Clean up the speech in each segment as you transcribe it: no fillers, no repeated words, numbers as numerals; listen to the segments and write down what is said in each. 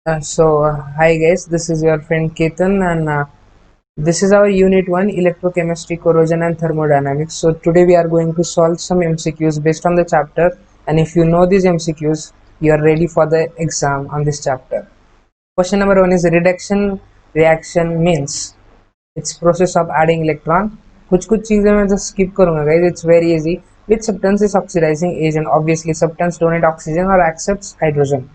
Hi guys, this is your friend Ketan, and this is our Unit 1 Electrochemistry, Corrosion and Thermodynamics. So, today we are going to solve some MCQs based on the chapter, and if you know these MCQs, you are ready for the exam on this chapter. Question number 1 is reduction reaction means it's process of adding electron. कुछ कुछ चीज़ें मैं just skip करूँगा guys, it's very easy. Which substance is oxidizing agent? Obviously, substance donate oxygen or accepts hydrogen.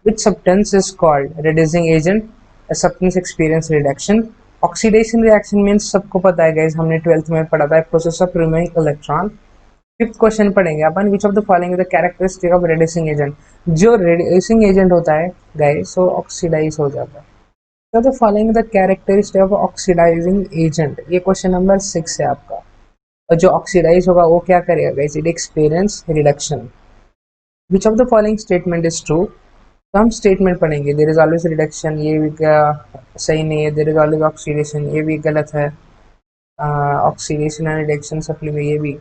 Which substance is called reducing agent? A substance experience reduction. Oxidation reaction means सबको पता है guys, हमने 12th में पढ़ा था process of removing electron. Fifth question पढ़ेंगे अपन which of the following the characteristic of reducing agent. जो रेड्यूसिंग एजेंट होता है गाइस वो ऑक्सीडाइज हो जाता है. तो the following the characteristic of oxidising agent, ये क्वेश्चन नंबर 6 है आपका. और जो ऑक्सीडाइज होगा वो क्या करेगा guys? It experience reduction. Which of the following statement is true? तो हम स्टेटमेंट पढ़ेंगे. देयर इज ऑलवेज रिडक्शन, ये भी क्या सही नहीं है. देयर इज ऑलवेज ऑक्सीडेशन, ये भी गलत है. ऑक्सीडेशन एंड रिडक्शन सप्लीमेंट, ये भी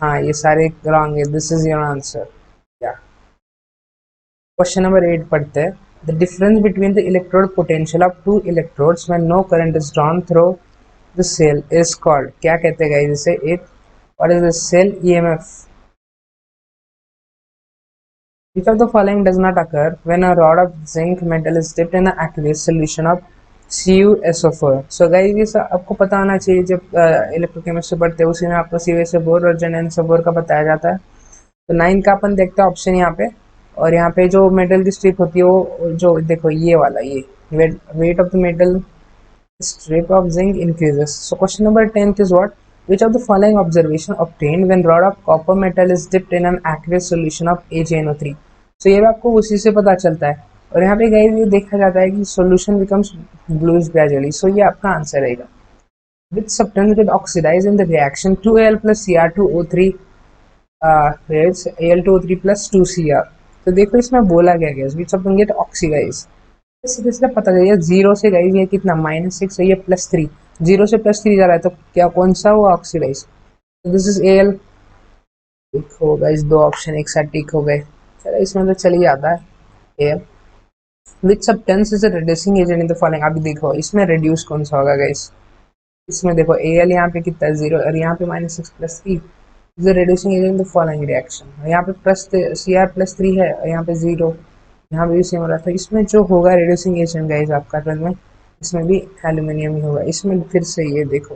हाँ, ये सारे रॉन्ग है. This is your answer. क्या क्वेश्चन नंबर 8 पढ़ते हैं. The difference between the electrode potential of two electrodes when no current is drawn through the cell is called. क्या कहते हैं गाइस इसे? It what is the cell EMF? Which of the following does not occur when a rod of zinc metal is dipped in an aqueous solution of CuSO4? So guys ये सब आपको पता होना चाहिए. जब इलेक्ट्रोकेमिस्ट्री पढ़ते हैं उसी में आपको CuSO4 और NaSO4 का बताया जाता है. तो 9 का अपन देखते हैं ऑप्शन यहाँ पे. और यहाँ पे जो मेटल की स्ट्रिप होती है वो जो देखो ये वाला, ये weight of the metal strip of zinc increases. So question number 10 is what? Which of the following observation obtained when rod of copper metal is dipped in an aqueous solution of AgNO3? So ये भी आपको उसी से पता चलता है. और यहाँ पे गाइस ये देखा जाता है कि solution becomes bluish gradually. So ये आपका आंसर रहेगा. Which substance get oxidized in the reaction 2Al plus Cr2O3 creates Al2O3 plus 2Cr. तो देखो इसमें बोला गया guys which substance get oxidized. सीधे सीधे पता चलिए जीरो से गाइस ये कितना -6 है, ये +3. जीरो से +3 जा रहा है तो क्या कौन सा हुआ ऑक्सीडाइज? This is L. देखो गाइस दो ऑप्शन एक साथ टिक हो गए. चलो इसमें तो चल ही जाता है. L. Which substance is a reducing agent in the following? अभी देखो इसमें रिड्यूस कौन सा होगा गाइस? इसमें देखो एल यहाँ पे कितना है 0 और यहाँ पे -6 + 3 is a reducing agent in the following reaction. यहाँ पे प्लस Cr+3 है और यहाँ पे 0. यहाँ पे भी सेम हो रहा था. इसमें जो होगा रिड्यूसिंग एजेंट गाइस आपका ट्वेल्थ में, इसमें भी एल्यूमिनियम ही होगा. इसमें फिर से ये देखो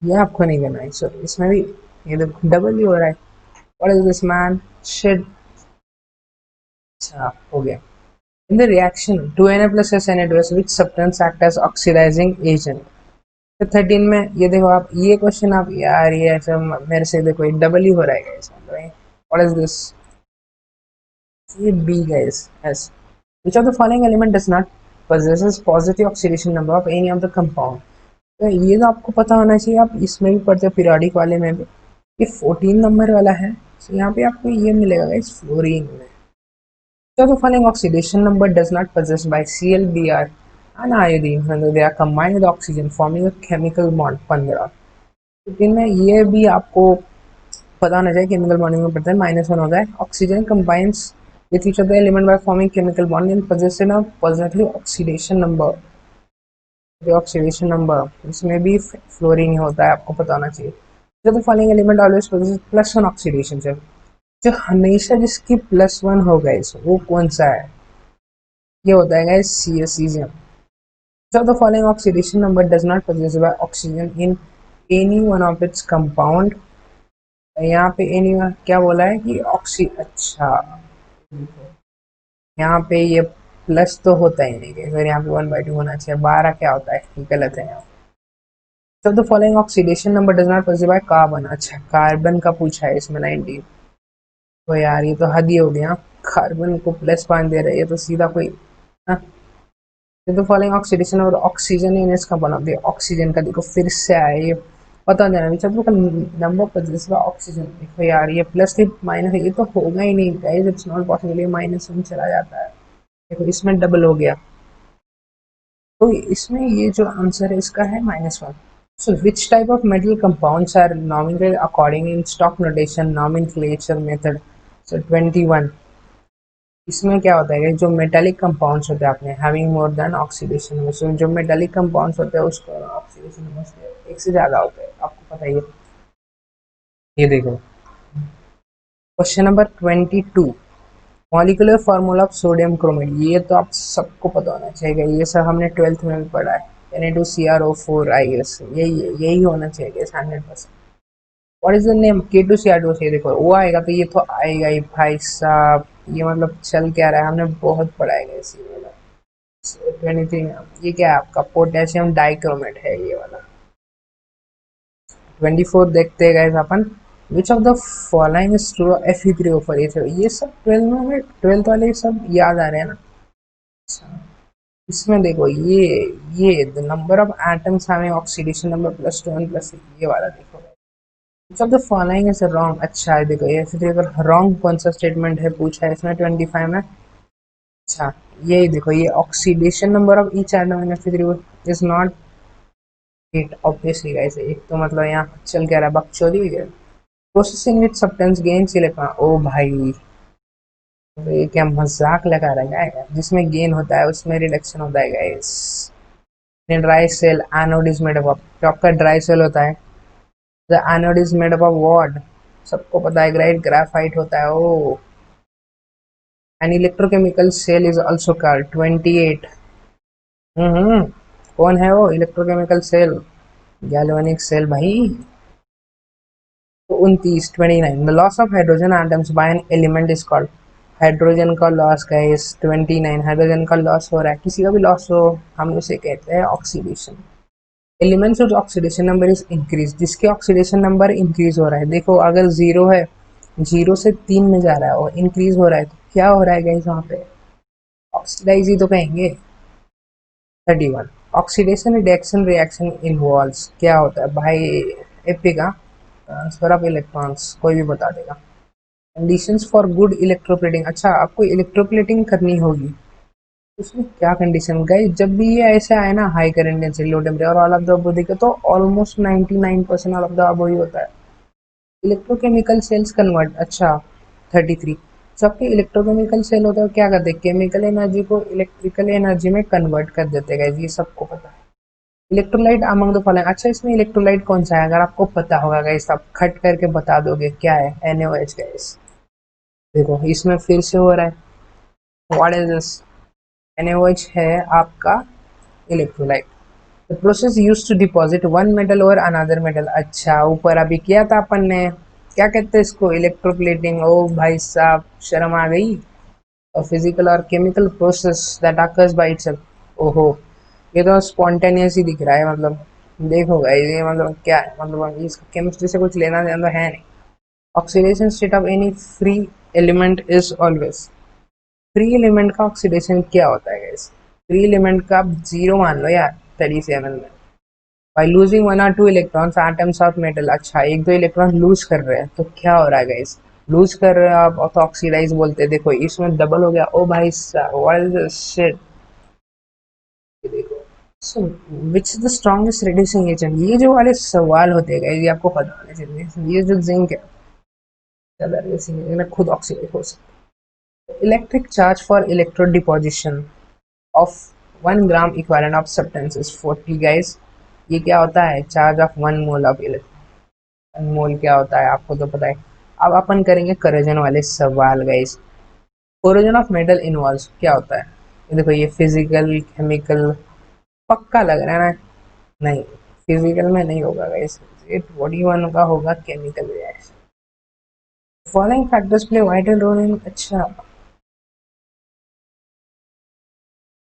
ये आपको नहीं करना है. सो इसमें भी ये देखो डबल ही हो रहा है. What is this man shit. अच्छा हो गया. In the reaction 2Na plus SNA2S which substance act as oxidising agent. तो 13 में ये देखो आप ये क्वेश्चन आप यार ये ऐसा मेरे से देखो ये डबल ही हो रहा है गाइस. What is this? ये B guys. Yes. Which of the following element does not possesses positive oxidation number of any of the compound? तो ये तो आपको पता होना चाहिए. आप इसमें भी पढ़ते हो पीरियोडिक वाले में भी. ये 14 नंबर वाला है. तो यहाँ पे आपको ये मिलेगा इस फ्लोरीन में. So the following oxidation number does not possess by ClBr and iodine when they are combined with oxygen forming a chemical bond 15. तो इनमें ये भी आपको पता होना चाहिए. केमिकल बॉन्डिंग में पड़ता है -1 होता है. Oxygen combines with each other element by forming chemical bond and possessing a positive oxidation number. The oxidation number इसमें भी फ्लोरीन होता है, आपको पता होना चाहिए. जो तो following element always possesses +1 oxidation से, जो हमेशा जिसकी +1 होगा इस वो कौन सा है? ये होता है guys CS cesium. So the following oxidation number does not possess by oxygen in any one of its compound. यहाँ पे any क्या बोला है कि ऑक्सी. अच्छा यहाँ पे ये प्लस तो होता ही नहीं है. फिर यहाँ पे 1/2 होना चाहिए. 12 क्या होता है? गलत है यहाँ. तो the following oxidation number does not positive by carbon. अच्छा कार्बन का पूछा है इसमें 19. तो यार ये तो हद ही हो गया. कार्बन को +5 दे रहे हैं, ये तो सीधा कोई. तो फॉलोइंग ऑक्सीडेशन और ऑक्सीजन इन इसका बना दिया. ऑक्सीजन का देखो फिर से आया ये पता देना भी चलो. नंबर पॉजिटिव ऑक्सीजन देखो यार ये +3 माइनस है, ये तो होगा ही नहीं गाइस. It's not possible. ये -1 चला जाता है. देखो इसमें डबल हो गया. तो इसमें ये जो आंसर है इसका है -1. So which type of metal compounds are nominated according in stock notation nomenclature method? So 21. इसमें क्या होता है कि जो मेटालिक कंपाउंड्स होते हैं अपने having more than oxidation number, so जो मेटालिक कंपाउंड्स होते हैं उसका ऑक्सीडेशन नंबर एक से ज़्यादा होते हैं, आपको पता ही है। ये देखो question number 22, molecular formula of sodium chromate. ये तो आप सबको पता होना चाहिए, ये सब हमने 12th में भी पढ़ा है, Na2CrO4 आई गेस, यही होना चाहिए 100%। What is the name K2Cr2, ये देखो वो आएगा तो ये तो आएगा ही भाई साहब, ये मतलब चल क्या रहा है, हमने बहुत पढ़ा है इसी वाला। 23, ये क्या है आपका पोटेशियम डाइक्रोमेट है ये वाला। 24 देखते हैं guys upon, which of the following is true Fe3O4, ये सब 12 में हमें 12th वाले सब याद आ रहे हैं ना। अच्छा, इसमें देखो ये the number of atoms having oxidation number +2 plus, ये वाला देखो विच of the following is wrong. अच्छा देखो ये फिर रॉन्ग कौन सा स्टेटमेंट है पूछा है इसमें 25 में। अच्छा यही देखो, ये oxidation number of each atom in Fe3 is not 8, obviously guys, एक तो मतलब यहाँ चल क्या रहा है, बकचोदी हुई है। Processing with substance gains electron, ओ भाई तो ये क्या मजाक लगा रहा है, जिसमें गेन होता है उसमें रिडक्शन होता है guys. Dry cell anode is made up, जो आपका ड्राई सेल होता है, the anode is made up of what, सबको पता है राइट, ग्राफाइट होता है ओ। An electrochemical cell is also called 28। Hmm, कौन है वो इलेक्ट्रोकेमिकल सेल, गैल्वेनिक सेल भाई। तो 29, 29, the loss of hydrogen atoms bye an element is called, hydrogen का लॉस गाइस 29, हाइड्रोजन का लॉस हो रहा है, किसी का भी लॉस हो हम उसे कहते हैं ऑक्सीडेशन। एलिमेंट्स जो ऑक्सीडेशन नंबर इज इंक्रीज, जिसके ऑक्सीडेशन नंबर इंक्रीज हो रहा है, देखो अगर जीरो है, जीरो से 3 में जा रहा है और इंक्रीज हो रहा है तो क्या हो रहा है गाइस वहाँ पे, ऑक्सीडाइज ही तो कहेंगे। 31, ऑक्सीडेशन रिडक्शन रिएक्शन इन्वॉल्व्स, क्या होता है भाई, एपी का ट्रांसफर ऑफ इलेक्ट्रॉन्स, कोई भी बता देगा। कंडीशंस फॉर गुड इलेक्ट्रोप्लेटिंग, अच्छा आपको इलेक्ट्रोप्लेटिंग करनी होगी, उसमें क्या कंडीशन गाइस, जब भी ये ऐसे आए ना high current density low temperature और ऑल ऑफ द अबव देखे तो almost 99% all of the above ही होता है। इलेक्ट्रोकेमिकल सेल्स कन्वर्ट, अच्छा 33, सबके इलेक्ट्रोकेमिकल सेल होता है क्या करते हैं, केमिकल एनर्जी को इलेक्ट्रिकल एनर्जी में कन्वर्ट कर देते हैं गाइस, ये सबको पता है। इलेक्ट्रोलाइट अमंग द फॉलोइंग, अच्छा इसमें इलेक्ट्रोलाइट कौन सा है, अगर आपको पता होगा गाइस आप खट करके बता दोगे क्या है, NaOH गाइस। देखो इसमें फिर से हो रहा है, व्हाट इज दिस, NaOH है आपका electrolyte. The process use to deposit one metal और अनदर मेटल, अच्छा ऊपर अभी किया था अपन ने, क्या कहते हैं इसको, इलेक्ट्रोप्लेटिंग। ओ भाई साहब शर्म आ गई। और फिजिकल और chemical process that occurs by itself, ओहो ये तो स्पॉन्टेनियस ही दिख रहा है, मतलब देखो गाइस ये मतलब क्या है, मतलब इसका केमिस्ट्री से कुछ लेना देना है नहीं। Oxidation state of any free element is always, free element का ऑक्सीडेशन क्या होता है गाइस, फ्री एलिमेंट का आप जीरो मान लो यार 37 में, by losing 1 or 2 electrons atoms of metal, अच्छा एक दो इलेक्ट्रॉन लूज कर रहे हैं तो क्या हो रहा है गाइस, लूज कर रहे हैं आप तो ऑक्सीडाइज बोलते हैं, देखो इसमें डबल हो गया, ओ भाई व्हाट इज दिस शिट। देखो so which is the strongest reducing agent, ये जो वाले सवाल होते हैं गाइस ये आपको पता होने चाहिए, ये जो जिंक है ज्यादा रिड्यूसिंग एजेंट खुद ऑक्सीडाइज हो सकता है। Electric charge for electrode deposition of 1 gram equivalent of substance is 40 guys, ये क्या होता है, charge of 1 mole of electron, mole क्या होता है आपको तो पता है। अब अपन करेंगे करोजन वाले सवाल guys. Corrosion of metal involves क्या होता है, ये देखो ये फिजिकल केमिकल, पक्का लग रहा है ना, नहीं फिजिकल में नहीं होगा गाइस, ये 41 का होगा chemical reaction. Following factors play vital role in, अच्छा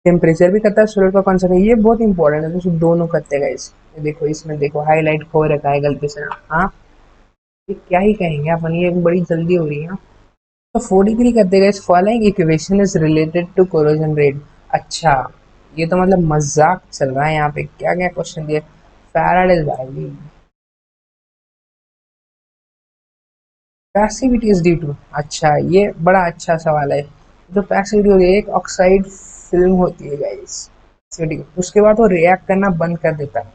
टेम्परेचर भी करता है, सोलर का कॉन्सेप्ट है, ये बहुत इंपॉर्टेंट है, तो दोनों करते हैं गाइस। देखो इसमें देखो हाईलाइट हो रखा है गलती से, हाँ ये क्या ही कहेंगे अपन, ये बड़ी जल्दी हो रही है। तो 43 करते गए, following equation is related to corrosion rate, अच्छा ये तो मतलब मजाक चल रहा है यहाँ पे, क्या क्या क्वेश्चन दिए, फैराडेज भाई, पैसिविटी इज ड्यू टू, अच्छा ये बड़ा अच्छा सवाल है। जो पैसिविटी होती है, एक ऑक्साइड फिल्म होती है गाइस, उसके बाद वो रिएक्ट करना बंद कर देता है।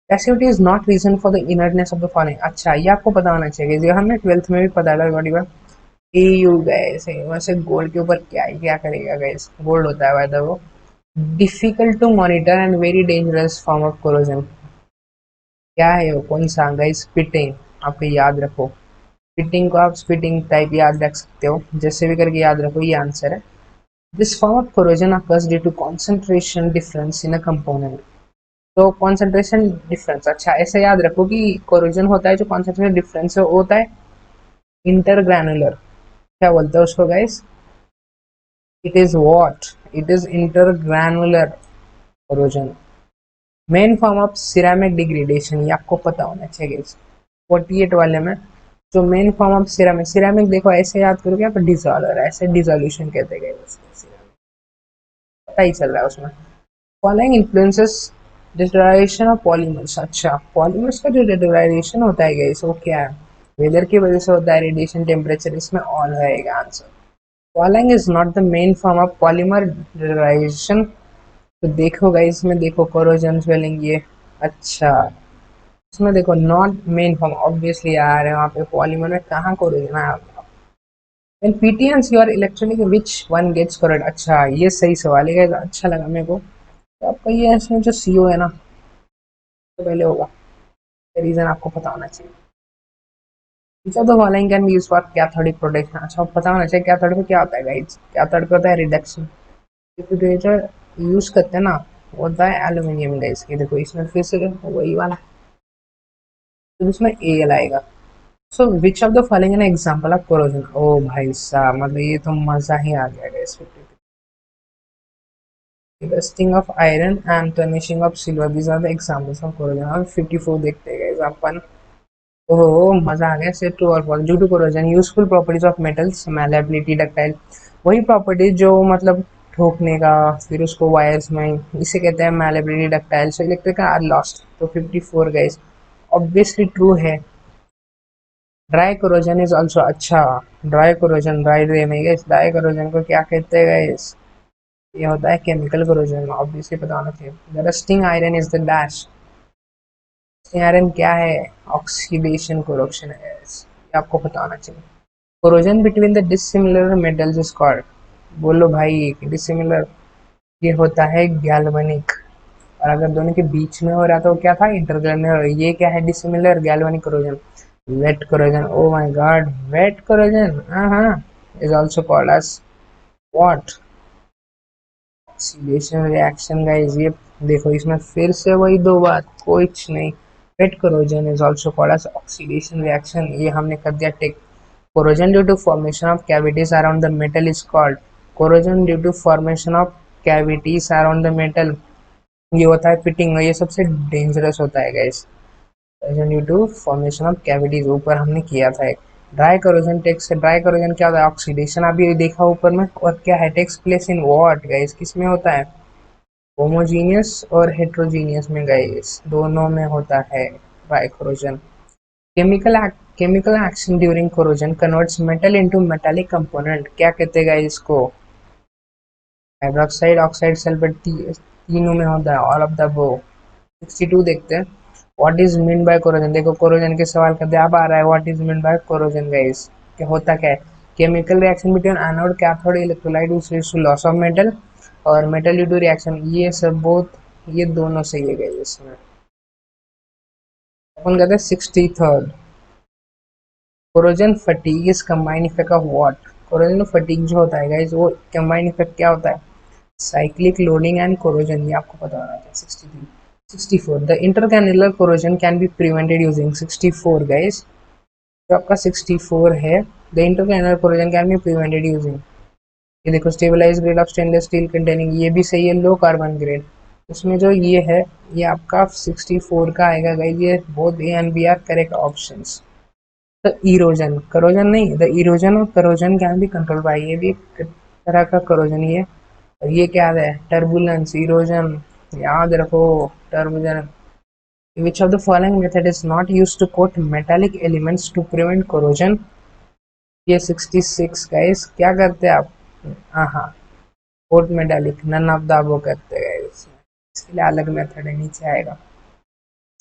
Passivity is not reason for the inertness of the following, अच्छा ये आपको पता होना चाहिए, ये हमने 12th में भी पता था बड़ी बार। AU गैस है वैसे गोल्ड के ऊपर क्या करेगा गैस, गोल्ड होता है वैसे वो। Difficult to monitor and very dangerous form of corrosion. क्या है वो, कौन सा गाइस? स्पिटिंग। आपको याद रखो, स्पिटिंग को आप स्पिटिंग टाइप याद रख सकते हो, जैसे भी करके याद रखो, ये आंसर है। This form of corrosion occurs due to concentration difference in a component. तो कॉन्सेंट्रेशन डिफरेंस, अच्छा ऐसे याद रखो कि कोरोजन होता है जो कॉन्सेंट्रेशन डिफरेंस होता है इंटरग्रैनुलर। क्या बोलते हैं उसको guys? It is what? It is intergranular corrosion. Main form of ceramic degradation, ये आपको पता होना चाहिए। 48 वाले में जो main form of ceramic, ceramic देखो ऐसे याद करोगे आप, डिसॉल्वर, ऐसे डिसोल्यूशन कहते गए उसको, पता ही चल रहा है उसमें। Following influences deterioration of polymers. अच्छा पॉलीमर्स का जो डिटोराइजेशन होता है गाइस वो क्या है? वेदर की वजह से होता है, रेडिएशन, टेम्परेचर, इसमें ऑल रहेगा answer. Following is not the main form of polymer deterioration. तो देखो गाइस इसमें देखो कोरोजन स्वेलिंग ये, अच्छा इसमें देखो नॉट मेन फॉर्म, ऑब्वियसली आ रहे हैं वहाँ पे, पॉलीमर में कहाँ कोरोजन है? When PTNs your electronic which one gets correct? अच्छा ये सही सवाल है guys, अच्छा लगा मेरे को। तो आपका ये इसमें जो CO है ना, तो पहले होगा, रीजन आपको पता होना चाहिए। Which of the following can be used for cathodic protection? अच्छा पता होना चाहिए कैथोड में क्या होता है गाइस। कैथोड का होता है रिडक्शन। जो यूज करते हैं ना वो होता है एल्यूमिनियम गाइस। ये देखो इसमें फिर से वही वाला, तो इसमें AL आएगा। So which of the following an example of corrosion? ओ भाई साहब, मतलब ये तो मजा ही आ गया guys. Rusting of iron and tarnishing of silver, these are the examples of corrosion। हम 54 देखते हैं guys अपन। ओहो मजा आ गया। से ट्रू और false. Due to corrosion useful properties of metals, malleability, ductile, वही प्रॉपर्टीज जो मतलब ठोकने का, फिर उसको वायर्स में, इसे कहते हैं malleability, ductile, so electric are lost. तो 54 गाइस ऑब्वियसली ट्रू है। ड्राई कोरोजन इज ऑल्सो, अच्छा ड्राई कोरोजन, ड्राई रे में गाइस ड्राई कोरोजन को क्या कहते हैं गाइस? ये होता है केमिकल कोरोजन, ऑब्वियसली पता होना चाहिए। The rusting iron is the dash. Rusting iron क्या है? ऑक्सीडेशन कोरोजन है guys, ये आपको पता होना चाहिए। Corrosion between the dissimilar metals is called. बोलो भाई डिसिमिलर, ये होता है गैल्वेनिक। और अगर दोनों के बीच में हो रहा तो क्या था? इंटरग्रेनुलर। ये क्या है? Dissimilar galvanic corrosion. Wet corrosion, oh my God, wet corrosion, हाँ is also called as what? Oxidation reaction guys. ये देखो इसमें फिर से वही दो बात, कुछ नहीं। Wet corrosion is also called as oxidation reaction, ये हमने कर दिया tick. Corrosion due to formation of cavities around the metal is called. Corrosion due to formation of cavities around the metal, ये होता है फिटिंग, ये सबसे डेंजरस होता है guys. Due to formation of cavities, ऊपर हमने किया था एक। Dry corrosion takes, dry corrosion क्या होता है? ऑक्सीडेशन, अभी देखा ऊपर में। और क्या है? Takes place in what guys, किस में होता है? होमोजीनियस और हेट्रोजीनियस में गाइस, दोनों में होता है dry corrosion. Chemical chemical action during corrosion converts metal into metallic component, क्या कहते हैं गाइस इसको? हाइड्रोक्साइड, ऑक्साइड, सल्फर, तीनों में होता है, ऑल ऑफ द अबव। 62 देखते हैं। What is mean by corrosion? देखो कोरोजन के सवाल का जवाब आ रहा है, what is mean by corrosion guys, क्या होता क्या है? Chemical reaction between anode cathode electrolyte to loss of metal, और मेटल ड्यू टू रिएक्शन, ये सब बहुत, ये दोनों सही है गाइस इसमें। अपन कहते हैं 63rd। Corrosion fatigue is combined effect of what? Corrosion fatigue जो होता है गाइस वो कंबाइंड इफेक्ट क्या होता है? साइक्लिक लोडिंग एंड कोरोजन, ये आपको पता होना चाहिए। 63। 64 the intergranular corrosion can be prevented using. 64 guys, जो आपका 64 है, the intergranular corrosion can be prevented using, ये देखो stabilise grade of stainless steel containing, ये भी सही है, लो कार्बन ग्रेड। उसमें जो ये है, ये आपका 64 का आएगा गाइस, ये both A and B are correct options. The erosion, corrosion नहीं, द इरोजन और corrosion can be control by, ये भी एक तरह का करोजन ही है। और ये क्या है? टर्बुलेंस, इरोजन, याद रखो turbulence. Which of the following method is not used to coat metallic elements to prevent corrosion? ये 66 गाइस, क्या करते हैं आप? हाँ, coat metallic, none of the above करते हैं गाइस, इसके लिए अलग मेथड है, नीचे आएगा।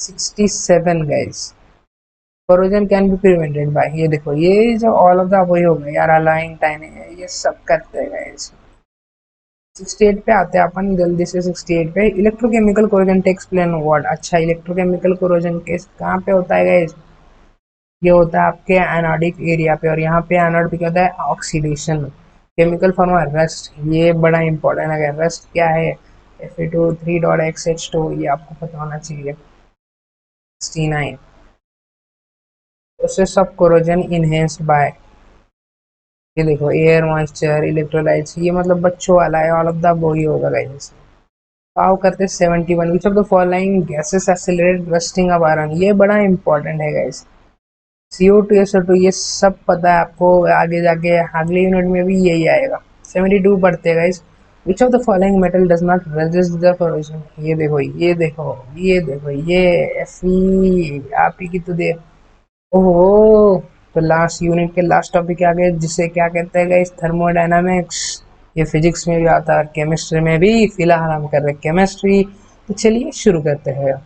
67 guys, corrosion can be prevented by, ये देखो ये जो ऑल ऑफ द अबव हो गया यार, अलाइंग टाइम ये सब करते हैं। 68 पे आते हैं अपन जल्दी से। 68 पे electrochemical corrosion takes place what. अच्छा, इलेक्ट्रोकेमिकल कोरोजन केस कहाँ पे होता है गाइस? ये होता है आपके एनोडिक एरिया पे, और यहाँ पे एनोड पे क्या होता है? ऑक्सीडेशन। केमिकल फॉर्म रस्ट, ये बड़ा इंपॉर्टेंट है। रस्ट क्या है? Fe2 3.xH2, ये आपको पता होना चाहिए। 69 process of corrosion enhanced by, ये देखो एयर मॉइस्चर इलेक्ट्रोलाइट्स, ये मतलब बच्चों वाला है, ऑल ऑफ द वो ही होगा गाइस। पाव करते 71 विच of the following gases accelerate rusting of iron, ये बड़ा इंपॉर्टेंट है गाइस। CO2 SO2 ये सब पता है आपको, आगे जाके अगले यूनिट में भी यही आएगा। 72 पढ़ते हैं guys. Which of the following metal does not resist the corrosion, ये देखो ये देखो ये देखो ये Fe, आप ही की तो दे। ओहो, तो लास्ट यूनिट के लास्ट टॉपिक आ गए, जिसे क्या कहते हैं गाइस? थर्मोडायनामिक्स। ये फिजिक्स में भी आता है और केमिस्ट्री में भी। फिलहाल हम कर रहे हैं केमिस्ट्री, तो चलिए शुरू करते हैं।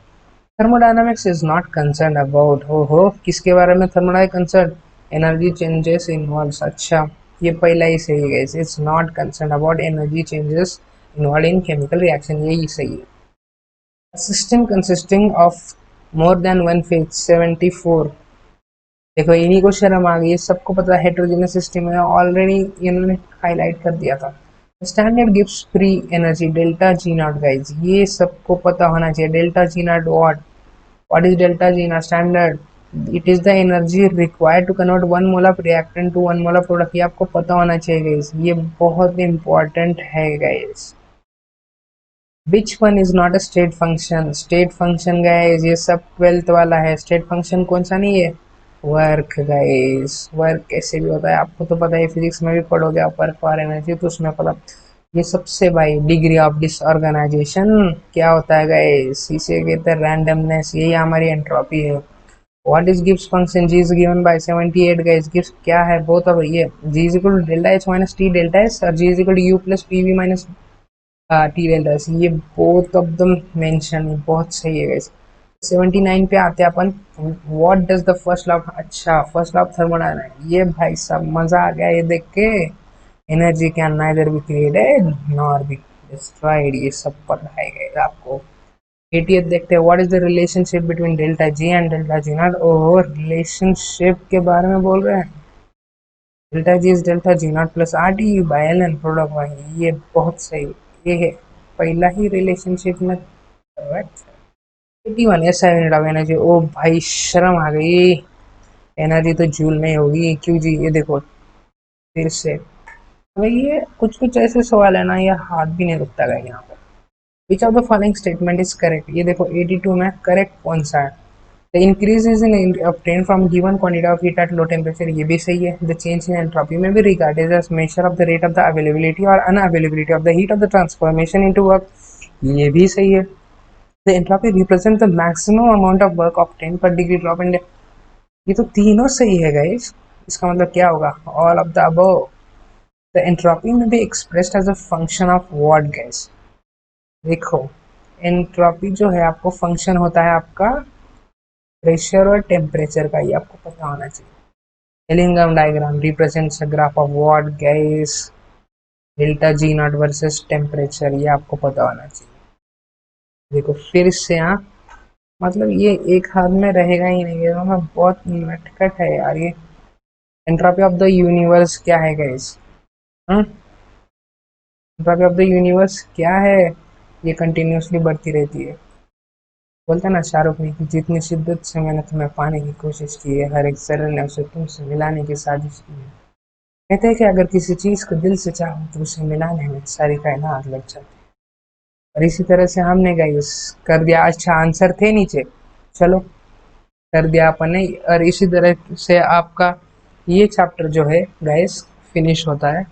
Thermodynamics is not concern about, हो किसके बारे में thermodynamics concern? Energy changes involve. अच्छा, ये पहला ही सही है guys, it's not concern about energy changes involve in chemical reaction, यही सही है। System consisting of more than one phase 74, देखो इन्हीं को शर्म आ गई है, सबको पता है हेटेरोजेनस सिस्टम है, ऑलरेडी इन्होंने हाईलाइट कर दिया था। Standard gives free energy delta G naught guys, ये सबको पता होना चाहिए। Delta G naught what is delta G naught? Standard, it is the energy required to convert one mole of reactant to one mole of product, ये आपको पता होना चाहिए गाइस, ये बहुत इंपॉर्टेंट है guys. Which one is not a state function? State function guys ये सब 12th वाला है। स्टेट फंक्शन कौन सा नहीं है? वर्क गाइस, वर्क कैसे भी होता है आपको तो पता है, फिजिक्स में भी पढ़ोगे आप वर्क फॉर एनर्जी, तो उसमें पता। ये सबसे भाई डिग्री ऑफ डिसऑर्गेनाइजेशन क्या होता है गाइस? इसे कहते हैं रैंडमनेस, यही हमारी एंट्रोपी है। What is Gibbs function? G is given by 78 guys. Gibbs क्या है? बोथ ऑफ ये G is equal to delta H minus T delta S, और G is equal to U plus P V minus T delta S, ये both of them mention, बहुत सही है guys. 79 पे आते हैं अपन। What does the first law, अच्छा फर्स्ट लॉ ऑफ थर्मोडायनामिक्स, ये भाई साहब मजा आ गया ये देख के। Energy can neither be created nor be destroyed, ये सब पढ़ाया गया आपको। 80th देखते हैं। What is the relationship between delta G and delta G naught? Oh, relationship के बारे में बोल रहे हैं। Delta G is delta G naught plus R T by L N product Y, ये बहुत सही, ये है पहला ही रिलेशनशिप में करेक्ट। 81 ऐसा यूनिट ऑफ एनर्जी, ओ भाई शर्म आ गई, एनर्जी तो जूल में होगी क्यों जी? ये देखो फिर से भाई, ये कुछ कुछ ऐसे सवाल है ना, ये हाथ भी नहीं रुकता है यहाँ पर। विच of the following statement is correct? ये देखो 82 में करेक्ट कौन सा है? The increase is in obtained from given quantity of heat at low temperature, ये भी सही है। द चेंज इन एंट्रोपी में भी regarded as measure of the rate of the availability और unavailability of the heat of the transformation into work, ये भी सही है। The entropy represent the maximum amount of work obtained per degree drop in, ये तो तीनों सही है गाइस। इसका मतलब क्या होगा? All of the above. The entropy में भी expressed as a function of what guys? देखो एंट्रोपी जो है आपको फंक्शन होता है आपका प्रेशर और टेम्परेचर का, ये आपको पता होना चाहिए। Ellingham diagram represents a graph of what guys? Delta G naught versus temperature, ये आपको पता होना चाहिए। देखो फिर से हाँ, मतलब ये एक हाथ में रहेगा ही नहीं, ये मतलब बहुत नटखट है यार ये। एंट्रोपी ऑफ द यूनिवर्स क्या है guys? Entropy of the universe क्या है? ये कंटिन्यूसली बढ़ती रहती है। बोलते हैं ना शाहरुख ने कि जितनी शिद्दत से मैंने तुम्हें पाने की कोशिश की है, हर एक जर्रे ने उसे तुमसे मिलाने की साजिश की है। कहते हैं कि अगर किसी चीज को दिल से चाहो तो उसे मिलाने में सारी कायनात लग जाती है। और इसी तरह से हमने गाइस कर दिया। अच्छा आंसर थे नीचे, चलो कर दिया अपन ने। और इसी तरह से आपका ये चैप्टर जो है गाइस फिनिश होता है।